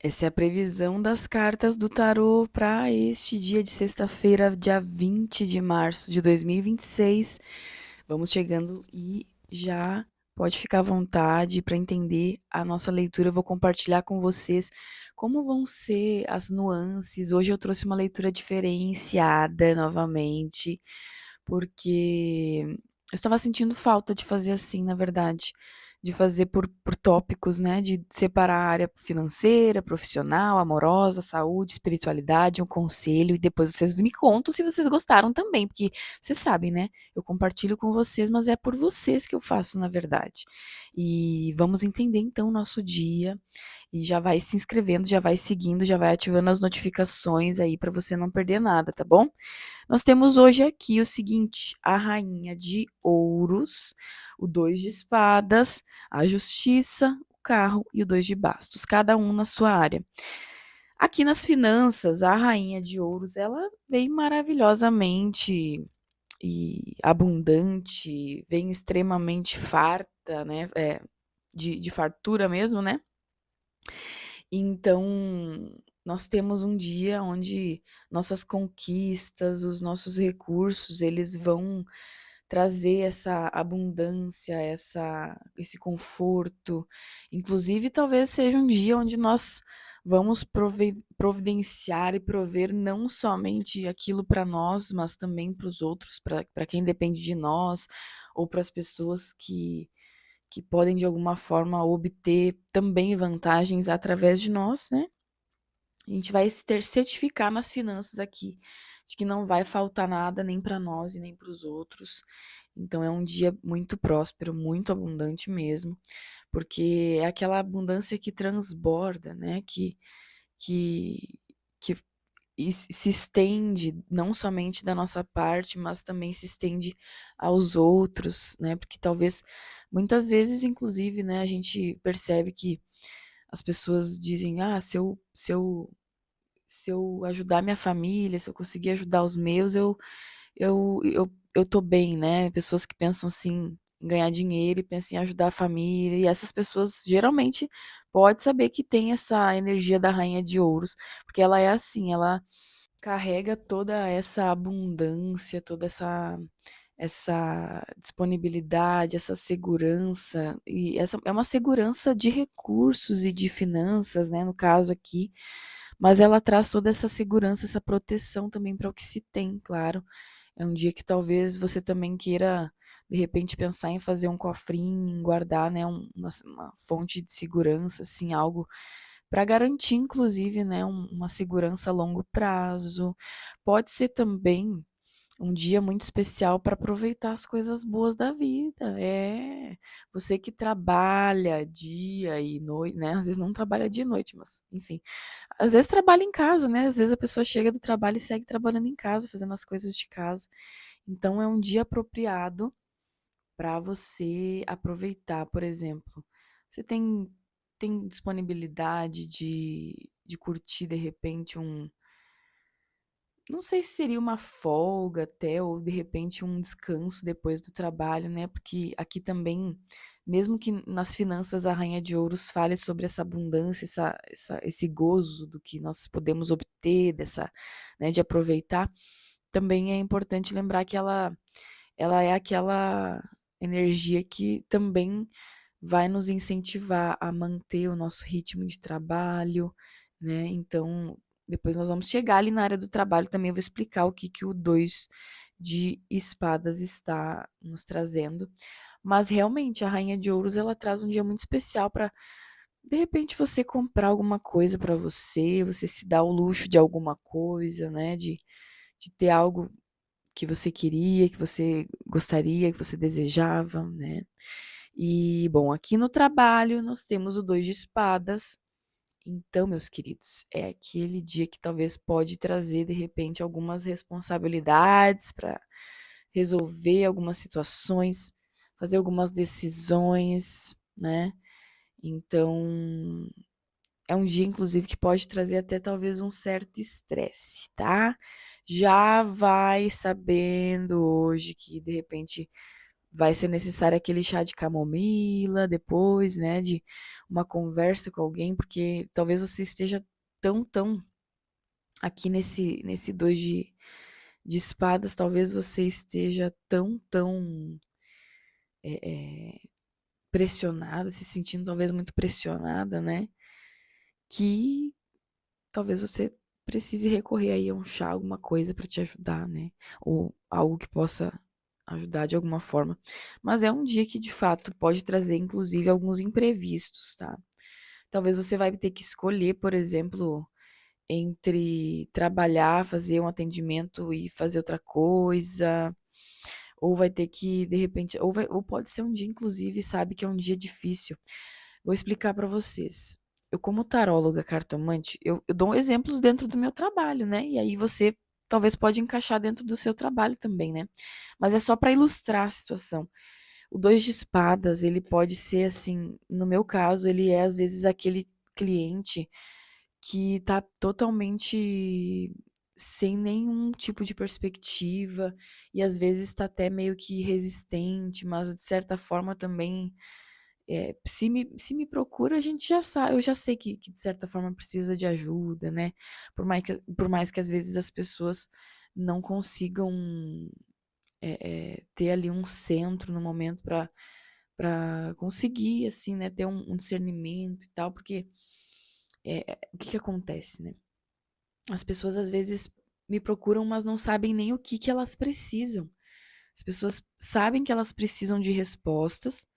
Essa é a previsão das cartas do tarô para este dia de sexta-feira, dia 20 de março de 2026. Vamos chegando e já pode ficar à vontade para entender a nossa leitura. Eu vou compartilhar com vocês como vão ser as nuances. Hoje eu trouxe uma leitura diferenciada novamente, porque eu estava sentindo falta de fazer assim, na verdade, de fazer por tópicos, né? De separar a área financeira, profissional, amorosa, saúde, espiritualidade, um conselho, e depois vocês me contam se vocês gostaram também, porque vocês sabem, né? Eu compartilho com vocês, mas é por vocês que eu faço, na verdade. E vamos entender então o nosso dia. E já vai se inscrevendo, já vai seguindo, já vai ativando as notificações aí para você não perder nada, tá bom? Nós temos hoje aqui o seguinte: a rainha de ouros, o dois de espadas, a justiça, o carro e o dois de bastos, cada um na sua área. Aqui nas finanças, a rainha de ouros, ela vem maravilhosamente e abundante, vem extremamente farta, né? De fartura mesmo, né? Então, nós temos um dia onde nossas conquistas, os nossos recursos, eles vão trazer essa abundância, esse conforto. Inclusive, talvez seja um dia onde nós vamos providenciar e prover não somente aquilo para nós, mas também para os outros, para quem depende de nós, ou para as pessoas que podem de alguma forma obter também vantagens através de nós, né? A gente vai ter certificar nas finanças aqui de que não vai faltar nada nem para nós e nem para os outros. Então é um dia muito próspero, muito abundante mesmo, porque é aquela abundância que transborda, né? Que que e se estende não somente da nossa parte, mas também se estende aos outros, né? Porque talvez muitas vezes, inclusive, né, a gente percebe que as pessoas dizem: "Ah, se eu ajudar minha família, se eu conseguir ajudar os meus, eu tô bem", né? Pessoas que pensam assim em ganhar dinheiro e pensam em ajudar a família, e essas pessoas geralmente pode saber que tem essa energia da rainha de ouros, porque ela é assim, ela carrega toda essa abundância, toda essa disponibilidade, essa segurança, e essa é uma segurança de recursos e de finanças, né, no caso aqui, mas ela traz toda essa segurança, essa proteção também para o que se tem, claro. É um dia que talvez você também queira, de repente, pensar em fazer um cofrinho, em guardar, né, uma fonte de segurança, assim, algo para garantir, inclusive, né, uma segurança a longo prazo. Pode ser também um dia muito especial para aproveitar as coisas boas da vida. É, você que trabalha dia e noite, né? Às vezes não trabalha dia e noite, mas enfim. Às vezes trabalha em casa, né? Às vezes a pessoa chega do trabalho e segue trabalhando em casa, fazendo as coisas de casa. Então é um dia apropriado para você aproveitar, por exemplo. Você tem disponibilidade de curtir de repente não sei se seria uma folga até, ou de repente um descanso depois do trabalho, né? Porque aqui também, mesmo que nas finanças a Rainha de Ouros fale sobre essa abundância, esse gozo do que nós podemos obter, né, de aproveitar, também é importante lembrar que ela é aquela energia que também vai nos incentivar a manter o nosso ritmo de trabalho, né? Então, depois nós vamos chegar ali na área do trabalho também, eu vou explicar o que que o 2 de espadas está nos trazendo. Mas realmente a rainha de ouros, ela traz um dia muito especial para de repente você comprar alguma coisa para você, você se dar o luxo de alguma coisa, né? De ter algo que você queria, que você gostaria, que você desejava, né? E, bom, aqui no trabalho nós temos o 2 de espadas. Então, meus queridos, é aquele dia que talvez pode trazer, de repente, algumas responsabilidades para resolver algumas situações, fazer algumas decisões, né? Então, é um dia, inclusive, que pode trazer até talvez um certo estresse, tá? Já vai sabendo hoje que, de repente, vai ser necessário aquele chá de camomila depois, né, de uma conversa com alguém, porque talvez você esteja tão aqui nesse dois de espadas, talvez você esteja tão é, é, pressionada, se sentindo talvez muito pressionada, né, que talvez você precise recorrer aí a um chá, alguma coisa para te ajudar, né? Ou algo que possa ajudar de alguma forma. Mas é um dia que de fato pode trazer, inclusive, alguns imprevistos, tá? Talvez você vai ter que escolher, por exemplo, entre trabalhar, fazer um atendimento e fazer outra coisa, ou vai ter que, de repente, ou pode ser um dia, inclusive, sabe, que é um dia difícil. Vou explicar para vocês. Eu, como taróloga cartomante, eu dou exemplos dentro do meu trabalho, né? E aí você talvez pode encaixar dentro do seu trabalho também, né? Mas é só para ilustrar a situação. O dois de espadas, ele pode ser assim, no meu caso, ele é às vezes aquele cliente que tá totalmente sem nenhum tipo de perspectiva e às vezes está até meio que resistente, mas de certa forma também se me procura, a gente já sabe, eu já sei que de certa forma precisa de ajuda, né? Por mais que às vezes as pessoas não consigam ter ali um centro no momento para conseguir, assim, né, ter um discernimento e tal, porque o que que acontece, né? As pessoas às vezes me procuram, mas não sabem nem o que que elas precisam. As pessoas sabem que elas precisam de respostas,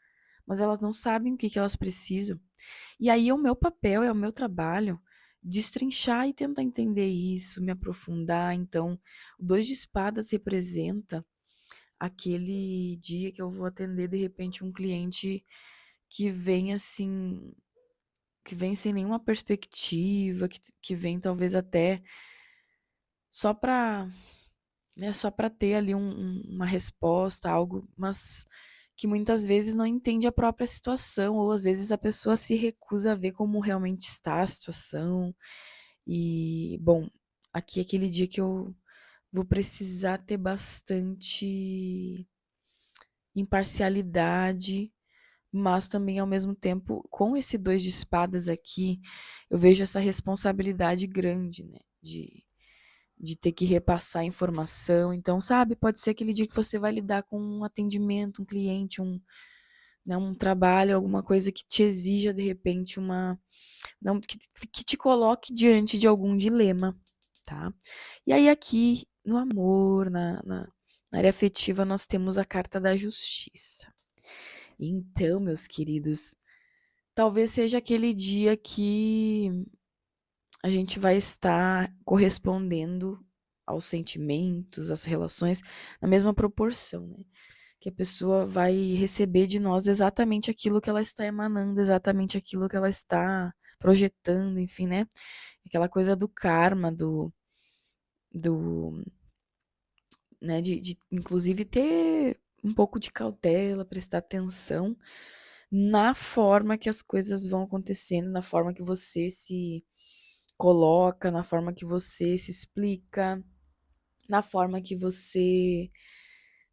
mas elas não sabem o que que elas precisam. E aí é o meu papel, é o meu trabalho destrinchar e tentar entender isso, me aprofundar. Então, o dois de espadas representa aquele dia que eu vou atender de repente um cliente que vem assim, que vem sem nenhuma perspectiva, que vem talvez até só para, né, só para ter ali uma resposta, algo, mas que muitas vezes não entende a própria situação, ou às vezes a pessoa se recusa a ver como realmente está a situação. E, bom, aqui é aquele dia que eu vou precisar ter bastante imparcialidade, mas também ao mesmo tempo, com esse dois de espadas aqui, eu vejo essa responsabilidade grande, né? De ter que repassar informação. Então, sabe, pode ser aquele dia que você vai lidar com um atendimento, um cliente, né, um trabalho, alguma coisa que te exija, de repente, não, que te coloque diante de algum dilema, tá? E aí, aqui, no amor, na área afetiva, nós temos a carta da justiça. Então, meus queridos, talvez seja aquele dia que a gente vai estar correspondendo aos sentimentos, às relações, na mesma proporção, né? Que a pessoa vai receber de nós exatamente aquilo que ela está emanando, exatamente aquilo que ela está projetando, enfim, né? Aquela coisa do karma, do né, de inclusive ter um pouco de cautela, prestar atenção na forma que as coisas vão acontecendo, na forma que você se coloca, na forma que você se explica, na forma que você,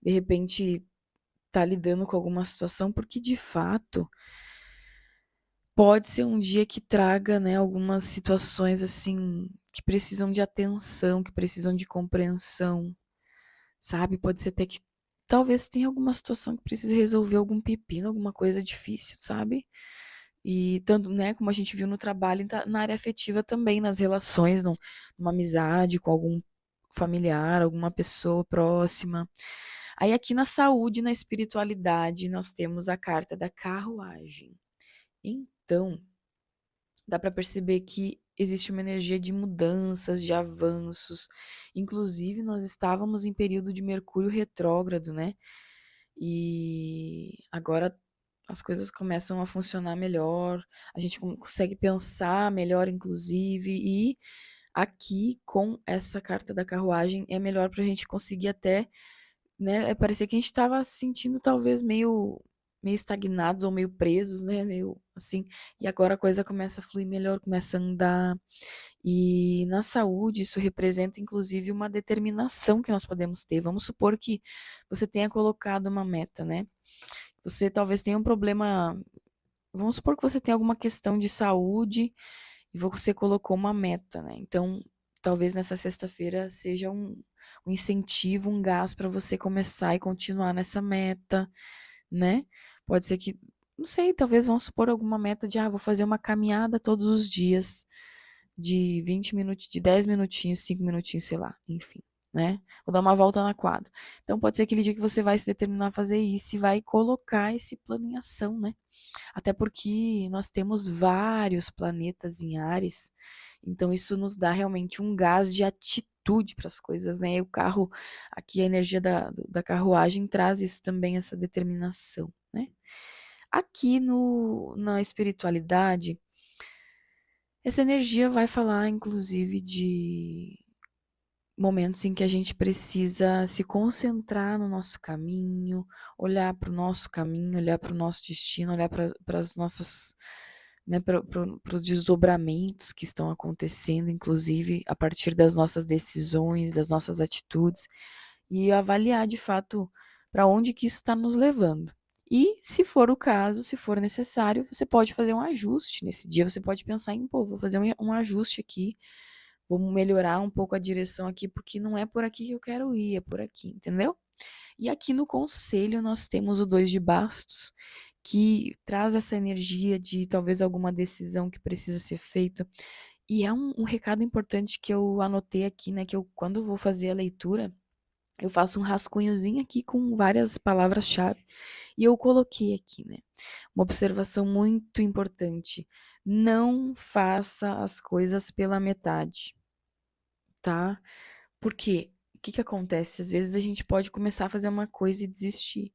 de repente, tá lidando com alguma situação, porque de fato pode ser um dia que traga, né, algumas situações assim que precisam de atenção, que precisam de compreensão, sabe? Pode ser até que talvez tenha alguma situação que precise resolver algum pepino, alguma coisa difícil, sabe? E tanto, né, como a gente viu no trabalho, na área afetiva também, nas relações, numa amizade com algum familiar, alguma pessoa próxima. Aí aqui na saúde, na espiritualidade, nós temos a carta da carruagem. Então, dá para perceber que existe uma energia de mudanças, de avanços. Inclusive, nós estávamos em período de Mercúrio retrógrado, né? E agora as coisas começam a funcionar melhor, a gente consegue pensar melhor, inclusive, e aqui com essa carta da carruagem é melhor para a gente conseguir até, né? Parecer que a gente estava se sentindo talvez meio estagnados ou meio presos, né? Meio assim. E agora a coisa começa a fluir melhor, começa a andar. E na saúde, isso representa inclusive uma determinação que nós podemos ter. Vamos supor que você tenha colocado uma meta, né? Você talvez tenha um problema, vamos supor que você tem alguma questão de saúde e você colocou uma meta, né? Então, talvez nessa sexta-feira seja um incentivo, um gás para você começar e continuar nessa meta, né? Pode ser que, não sei, talvez vamos supor alguma meta de, vou fazer uma caminhada todos os dias de 20 minutos, de 10 minutinhos, 5 minutinhos, sei lá, enfim, né? Vou dar uma volta na quadra. Então pode ser aquele dia que você vai se determinar a fazer isso e vai colocar esse plano em ação, né? Até porque nós temos vários planetas em Áries, então isso nos dá realmente um gás de atitude para as coisas, né? E o carro, aqui a energia da carruagem traz isso também, essa determinação, né? Aqui no, na espiritualidade, essa energia vai falar, inclusive, de momentos em que a gente precisa se concentrar no nosso caminho, olhar para o nosso caminho, olhar para o nosso destino, olhar para as nossas, né, para os desdobramentos que estão acontecendo, inclusive a partir das nossas decisões, das nossas atitudes, e avaliar de fato para onde que isso está nos levando. E, se for o caso, se for necessário, você pode fazer um ajuste. Nesse dia, você pode pensar em, pô, vou fazer um ajuste aqui, vamos melhorar um pouco a direção aqui, porque não é por aqui que eu quero ir, é por aqui, entendeu? E aqui no conselho nós temos o 2 de bastos, que traz essa energia de talvez alguma decisão que precisa ser feita. E é um recado importante que eu anotei aqui, né? Que eu, quando eu vou fazer a leitura, eu faço um rascunhozinho aqui com várias palavras-chave. E eu coloquei aqui, né? Uma observação muito importante. Não faça as coisas pela metade, tá? Por quê? O que que acontece? Às vezes a gente pode começar a fazer uma coisa e desistir,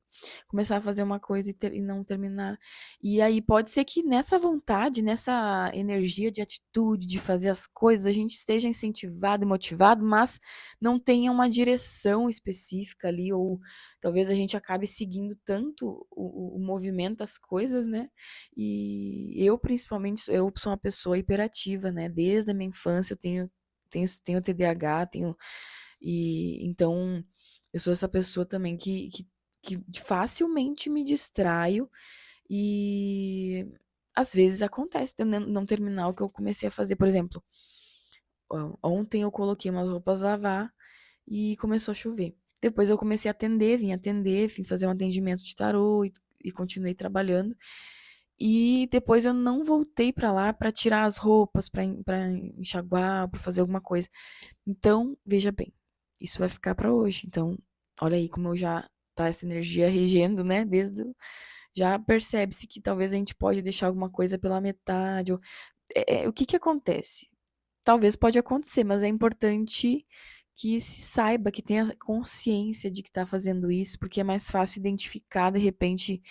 começar a fazer uma coisa e não terminar. E aí pode ser que nessa vontade, nessa energia de atitude, de fazer as coisas, a gente esteja incentivado e motivado, mas não tenha uma direção específica ali, ou talvez a gente acabe seguindo tanto o movimento das coisas, né? E eu, principalmente, eu sou uma pessoa hiperativa, né? Desde a minha infância eu tenho TDAH, e então eu sou essa pessoa também que facilmente me distraio e às vezes acontece de eu não terminar o que eu comecei a fazer. Por exemplo, ontem eu coloquei umas roupas a lavar e começou a chover. Depois eu comecei a atender, vim fazer um atendimento de tarô e continuei trabalhando. E depois eu não voltei pra lá pra tirar as roupas, pra enxaguar, pra fazer alguma coisa. Então, veja bem, isso vai ficar pra hoje. Então, olha aí como eu já tá essa energia regendo, né? Já percebe-se que talvez a gente pode deixar alguma coisa pela metade. O que que acontece? Talvez pode acontecer, mas é importante que se saiba, que tenha consciência de que está fazendo isso, porque é mais fácil identificar, de repente,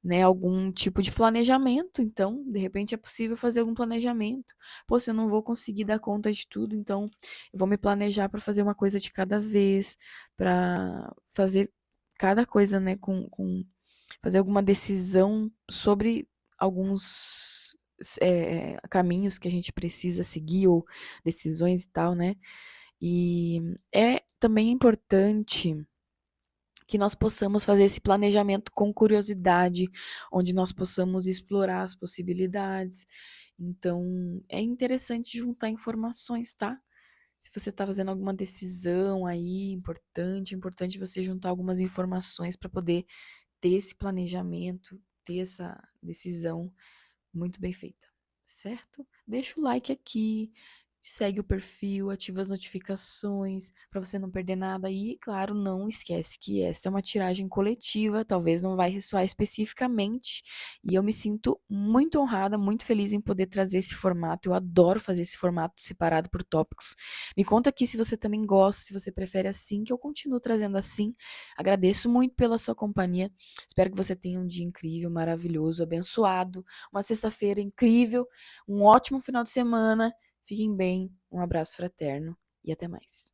né, algum tipo de planejamento. Então, de repente, é possível fazer algum planejamento. Pô, se eu não vou conseguir dar conta de tudo, então eu vou me planejar para fazer uma coisa de cada vez, para fazer cada coisa, né, fazer alguma decisão sobre alguns caminhos que a gente precisa seguir ou decisões e tal, né? E é também importante que nós possamos fazer esse planejamento com curiosidade, onde nós possamos explorar as possibilidades. Então, é interessante juntar informações, tá? Se você está fazendo alguma decisão aí importante, é importante você juntar algumas informações para poder ter esse planejamento, ter essa decisão muito bem feita, certo? Deixa o like aqui, segue o perfil, ativa as notificações para você não perder nada e, claro, não esquece que essa é uma tiragem coletiva, talvez não vai ressoar especificamente, e eu me sinto muito honrada, muito feliz em poder trazer esse formato. Eu adoro fazer esse formato separado por tópicos. Me conta aqui se você também gosta, se você prefere assim, que eu continuo trazendo assim. Agradeço muito pela sua companhia. Espero que você tenha um dia incrível, maravilhoso, abençoado, uma sexta-feira incrível, um ótimo final de semana. Fiquem bem, um abraço fraterno e até mais.